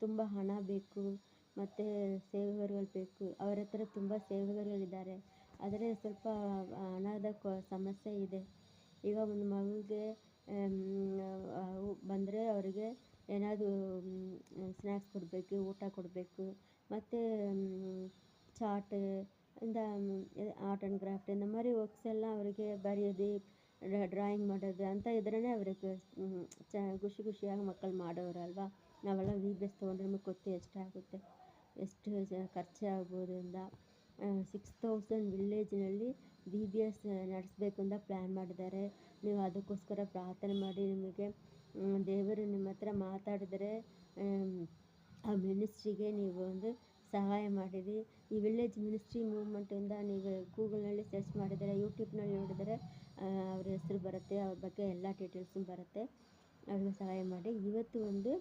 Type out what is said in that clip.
ತುಂಬ ಹಣ ಬೇಕು ಮತ್ತು ಸೇವೆಗಳು ಬೇಕು. ಅವರ ಹತ್ರ ತುಂಬ ಸೇವೆಗಳಿದ್ದಾರೆ, ಆದರೆ ಸ್ವಲ್ಪ ಹಣದ ಸಮಸ್ಯೆ ಇದೆ. ಈಗ ಒಂದು ಮಗುಗೆ ಬಂದರೆ ಅವರಿಗೆ ಏನಾದರೂ ಸ್ನ್ಯಾಕ್ಸ್ ಕೊಡಬೇಕು, ಊಟ ಕೊಡಬೇಕು, ಮತ್ತು ಚಾಟ್ ಇಂದ ಆರ್ಟ್ ಆ್ಯಂಡ್ ಕ್ರಾಫ್ಟ್ இந்த மாதிரி ವರ್ಕ್ಸ್ ಎಲ್ಲ ಅವರಿಗೆ ಬರೆಯೋದು, ಡ್ರಾಯಿಂಗ್ ಮಾಡೋದು ಅಂತ ಇದ್ರೇ ಅವ್ರಿಗೆ ಖುಷಿ ಖುಷಿಯಾಗಿ ಮಕ್ಕಳು ಮಾಡೋರಲ್ವ. ನಾವೆಲ್ಲ VBS ತೊಗೊಂಡ್ರೆ ನಮಗೆ ಗೊತ್ತು ಎಷ್ಟಾಗುತ್ತೆ, ಎಷ್ಟು ಖರ್ಚಾಗ್ಬೋದು ಅಂತ. 6000 ವಿಲೇಜ್ನಲ್ಲಿ VBS ನಡೆಸಬೇಕು ಅಂತ ಪ್ಲ್ಯಾನ್ ಮಾಡಿದ್ದಾರೆ. ನೀವು ಅದಕ್ಕೋಸ್ಕರ ಪ್ರಾರ್ಥನೆ ಮಾಡಿ. ನಿಮಗೆ ದೇವರು ನಿಮ್ಮ ಹತ್ರ ಮಾತಾಡಿದರೆ ಆ ಮಿನಿಸ್ಟ್ರಿಗೆ ನೀವು ಒಂದು ಸಹಾಯ ಮಾಡಿರಿ. ಈ ವಿಲೇಜ್ ಮಿನಿಸ್ಟ್ರಿ ಮೂವ್ಮೆಂಟಿಂದ ನೀವು ಗೂಗಲ್ನಲ್ಲಿ ಸರ್ಚ್ ಮಾಡಿದರೆ, ಯೂಟ್ಯೂಬ್ನಲ್ಲಿ ನೋಡಿದರೆ ಅವ್ರ ಹೆಸರು ಬರುತ್ತೆ, ಅವ್ರ ಬಗ್ಗೆ ಎಲ್ಲ ಡೀಟೇಲ್ಸು ಬರುತ್ತೆ. ಅವ್ರಿಗೆ ಸಹಾಯ ಮಾಡಿ. ಇವತ್ತು ಒಂದು